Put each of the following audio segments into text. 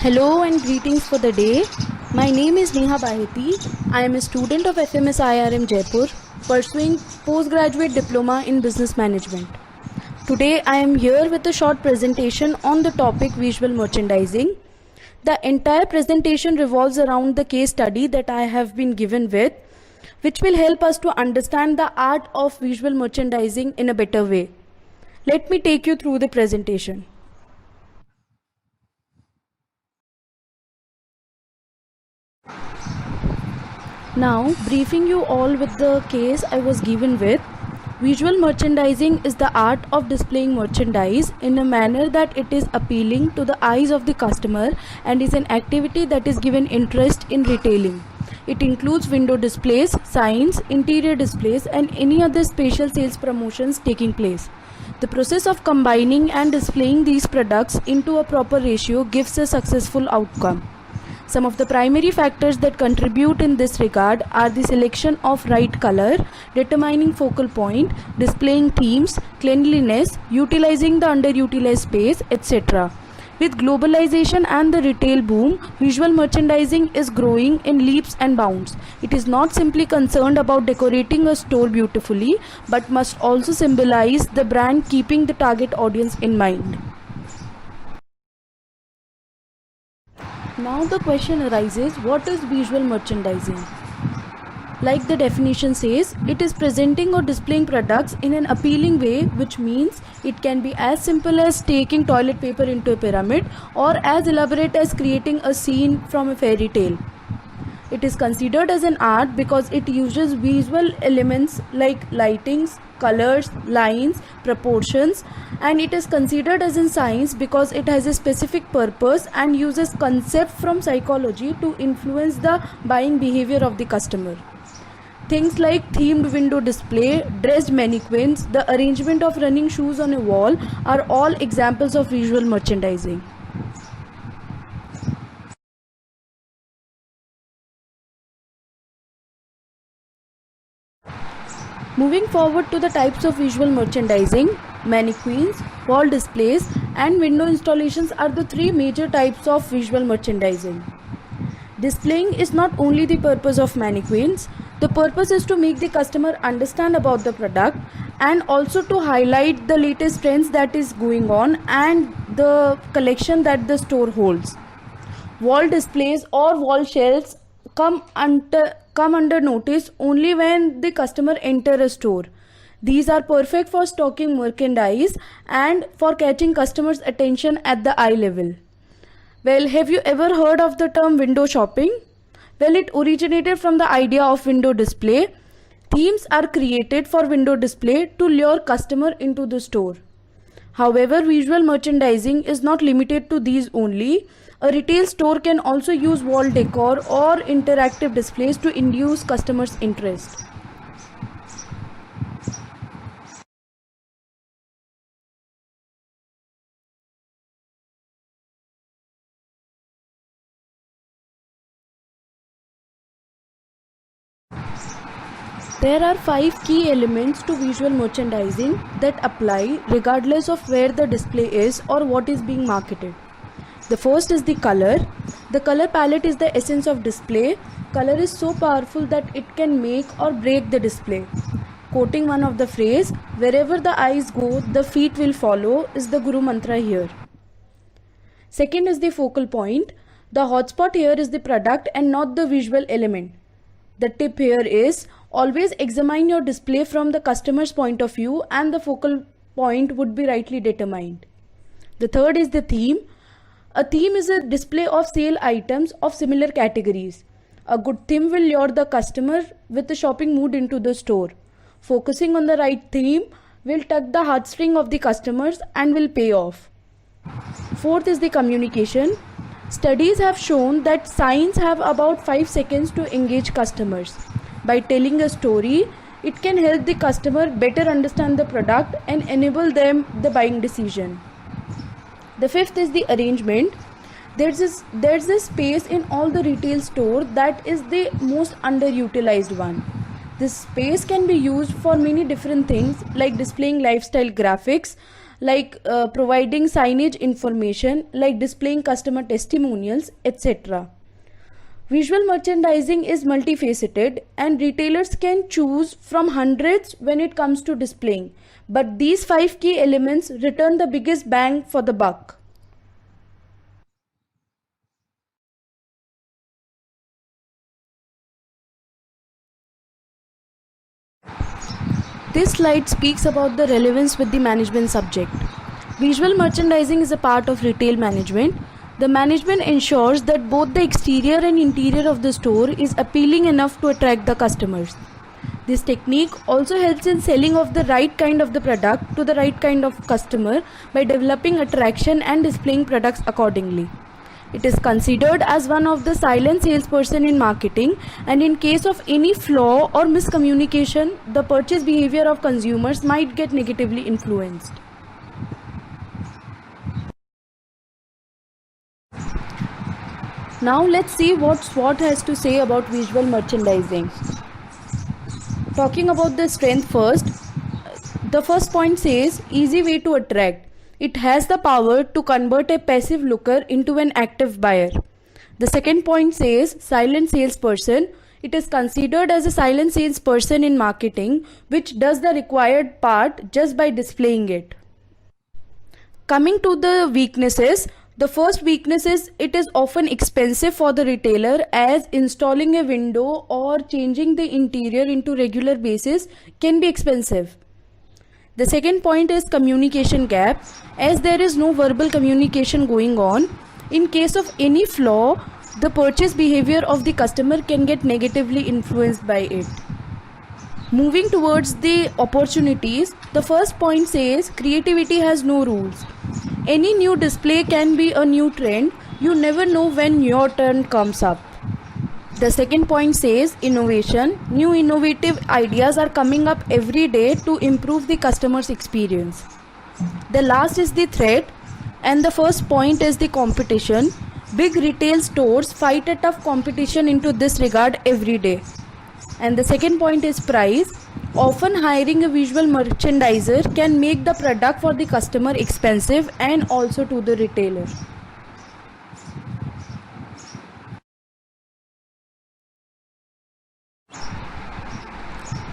Hello and greetings for the day. My name is Neha Baheti. I am a student of FMS IRM Jaipur pursuing postgraduate diploma in business management. Today I am here with a short presentation on the topic visual merchandising. The entire presentation revolves around the case study that I have been given with, which will help us to understand the art of visual merchandising in a better way. Let me take you through the presentation. Now, briefing you all with the case I was given with, visual merchandising is the art of displaying merchandise in a manner that it is appealing to the eyes of the customer and is an activity that is given interest in retailing. It includes window displays, signs, interior displays, and any other special sales promotions taking place. The process of combining and displaying these products into a proper ratio gives a successful outcome. Some of the primary factors that contribute in this regard are the selection of right color, determining focal point, displaying themes, cleanliness, utilizing the underutilized space, etc. With globalization and the retail boom, visual merchandising is growing in leaps and bounds. It is not simply concerned about decorating a store beautifully, but must also symbolize the brand, keeping the target audience in mind. Now the question arises, what is visual merchandising? Like the definition says, it is presenting or displaying products in an appealing way, which means it can be as simple as taking toilet paper into a pyramid or as elaborate as creating a scene from a fairy tale. It is considered as an art because it uses visual elements like lightings, colors, lines, proportions, and it is considered as in science because it has a specific purpose and uses concept from psychology to influence the buying behavior of the customer. Things like themed window display, dressed mannequins, the arrangement of running shoes on a wall are all examples of visual merchandising. Moving forward to the types of visual merchandising, mannequins, wall displays, and window installations are the three major types of visual merchandising. Displaying is not only the purpose of mannequins, the purpose is to make the customer understand about the product and also to highlight the latest trends that is going on and the collection that the store holds. Wall displays or wall shelves come under notice only when the customer enter a store. These are perfect for stocking merchandise and for catching customers' attention at the eye level. Well, have you ever heard of the term window shopping? Well, it originated from the idea of window display. Themes are created for window display to lure customer into the store. However, visual merchandising is not limited to these only. A retail store can also use wall decor or interactive displays to induce customers' interest. There are 5 key elements to visual merchandising that apply regardless of where the display is or what is being marketed. The first is the color. The color palette is the essence of display. Color is so powerful that it can make or break the display. Quoting one of the phrase, wherever the eyes go, the feet will follow, is the Guru mantra here. Second is the focal point. The hotspot here is the product and not the visual element. The tip here is always examine your display from the customer's point of view and the focal point would be rightly determined. The third is the theme. A theme is a display of sale items of similar categories. A good theme will lure the customer with a shopping mood into the store. Focusing on the right theme will tug the heartstring of the customers and will pay off. Fourth is the communication. Studies have shown that signs have about 5 seconds to engage customers. By telling a story, it can help the customer better understand the product and enable them the buying decision. The fifth is the arrangement. There's a space in all the retail store that is the most underutilized one. This space can be used for many different things like displaying lifestyle graphics, like providing signage information, like displaying customer testimonials, etc. Visual merchandising is multifaceted and retailers can choose from hundreds when it comes to displaying. But these 5 key elements return the biggest bang for the buck. This slide speaks about the relevance with the management subject. Visual merchandising is a part of retail management. The management ensures that both the exterior and interior of the store is appealing enough to attract the customers. This technique also helps in selling of the right kind of the product to the right kind of customer by developing attraction and displaying products accordingly. It is considered as one of the silent salesperson in marketing, and in case of any flaw or miscommunication, the purchase behavior of consumers might get negatively influenced. Now let's see what SWOT has to say about visual merchandising. Talking about the strength first, the first point says easy way to attract. It has the power to convert a passive looker into an active buyer. The second point says silent salesperson. It is considered as a silent salesperson in marketing, which does the required part just by displaying it. Coming to the weaknesses, the first weakness is it is often expensive for the retailer, as installing a window or changing the interior into regular basis can be expensive. The second point is communication gap, as there is no verbal communication going on. In case of any flaw, the purchase behavior of the customer can get negatively influenced by it. Moving towards the opportunities, the first point says creativity has no rules. Any new display can be a new trend. You never know when your turn comes up. The second point says innovation. New innovative ideas are coming up every day to improve the customer's experience. The last is the threat, and the first point is the competition. Big retail stores fight a tough competition into this regard every day. And the second point is price. Often hiring a visual merchandiser can make the product for the customer expensive and also to the retailer.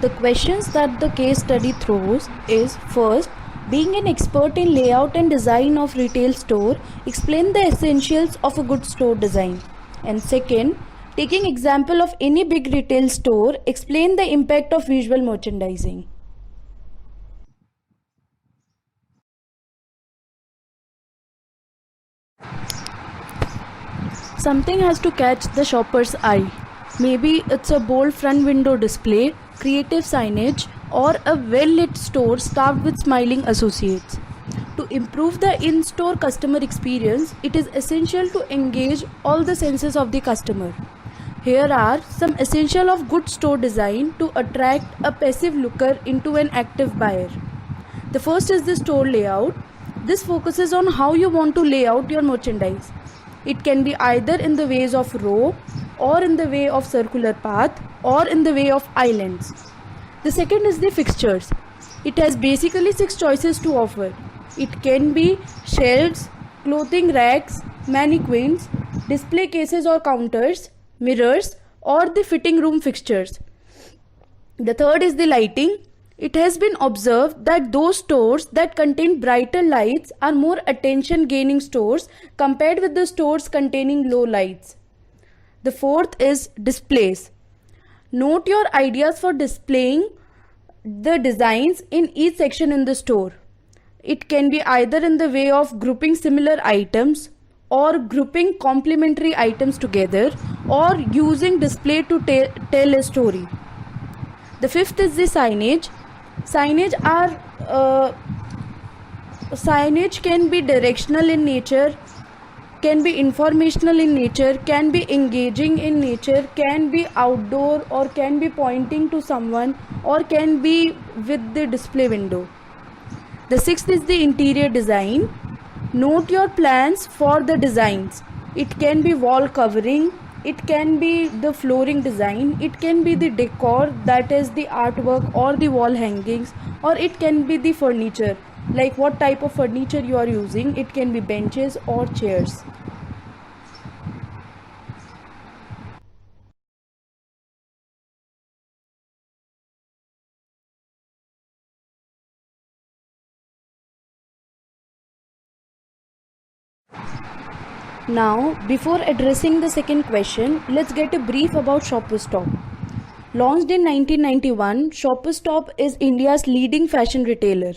The questions that the case study throws is: first, being an expert in layout and design of retail store, explain the essentials of a good store design. And second, taking example of any big retail store, explain the impact of visual merchandising. Something has to catch the shopper's eye. Maybe it's a bold front window display, creative signage, or a well-lit store staffed with smiling associates. To improve the in-store customer experience, it is essential to engage all the senses of the customer. Here are some essentials of good store design to attract a passive looker into an active buyer. The first is the store layout. This focuses on how you want to lay out your merchandise. It can be either in the ways of row, or in the way of circular path, or in the way of islands. The second is the fixtures. It has basically 6 choices to offer. It can be shelves, clothing racks, mannequins, display cases or counters, mirrors, or the fitting room fixtures. The third is the lighting. It has been observed that those stores that contain brighter lights are more attention gaining stores compared with the stores containing low lights. The fourth is displays. Note your ideas for displaying the designs in each section in the store. It can be either in the way of grouping similar items, or grouping complementary items together, or using display to tell a story. The fifth is the signage. Signage can be directional in nature, can be informational in nature, can be engaging in nature, can be outdoor, or can be pointing to someone, or can be with the display window. The sixth is the interior design. Note your plans for the designs. It can be wall covering, it can be the flooring design, it can be the decor, that is the artwork or the wall hangings, or it can be the furniture. like what type of furniture you are using. It can be benches or chairs. Now, before addressing the second question, let's get a brief about Shoppers Stop. Launched in 1991, Shoppers Stop is India's leading fashion retailer.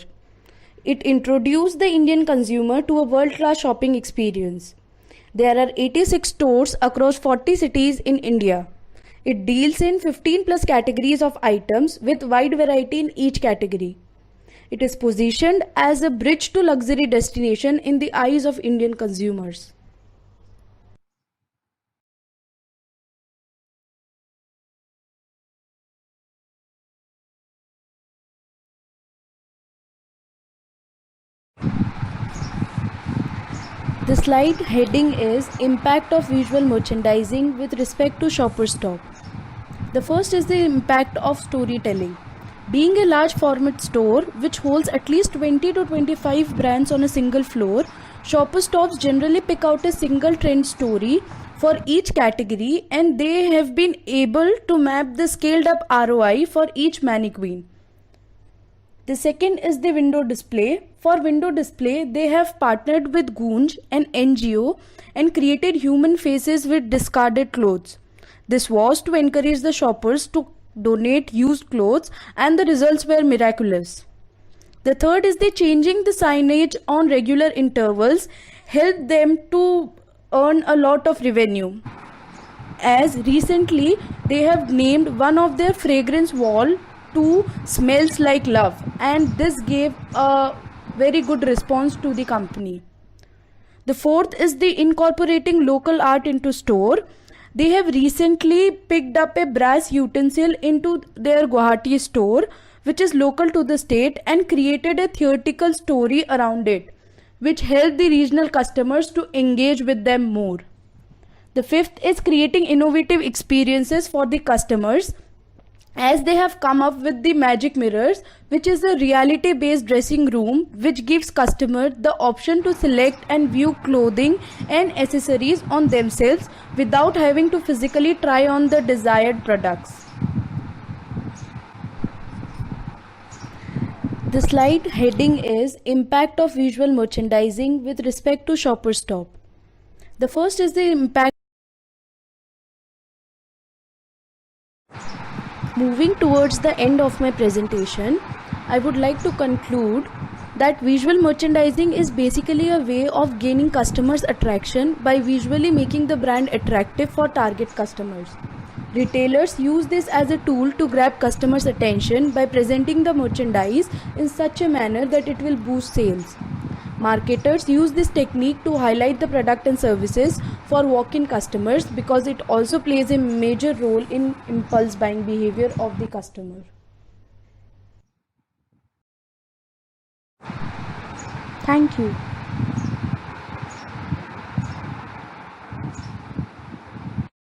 It introduced the Indian consumer to a world-class shopping experience. There are 86 stores across 40 cities in India. It deals in 15 plus categories of items with wide variety in each category. It is positioned as a bridge to luxury destination in the eyes of Indian consumers. The slide heading is Impact of Visual Merchandising with respect to Shoppers Stop. The first is the impact of storytelling. Being a large format store which holds at least 20 to 25 brands on a single floor, Shoppers Stops generally pick out a single trend story for each category, and they have been able to map the scaled up ROI for each mannequin. The second is the window display. For window display, they have partnered with Goonj, an NGO, and created human faces with discarded clothes. This was to encourage the shoppers to donate used clothes, and the results were miraculous. The third is the changing the signage on regular intervals helped them to earn a lot of revenue. As recently, they have named one of their fragrance wall to Smells Like Love, and this gave a very good response to the company. The fourth is the incorporating local art into store. They have recently picked up a brass utensil into their Guwahati store, which is local to the state, and created a theatrical story around it, which helped the regional customers to engage with them more. The fifth is creating innovative experiences for the customers, as they have come up with the magic mirrors, which is a reality based dressing room which gives customer the option to select and view clothing and accessories on themselves without having to physically try on the desired products. The slide heading is Impact of Visual Merchandising with respect to Shoppers Stop. The first is the impact. Moving towards the end of my presentation, I would like to conclude that visual merchandising is basically a way of gaining customers' attraction by visually making the brand attractive for target customers. Retailers use this as a tool to grab customers' attention by presenting the merchandise in such a manner that it will boost sales. Marketers use this technique to highlight the product and services for walk-in customers because it also plays a major role in impulse buying behavior of the customer. Thank you.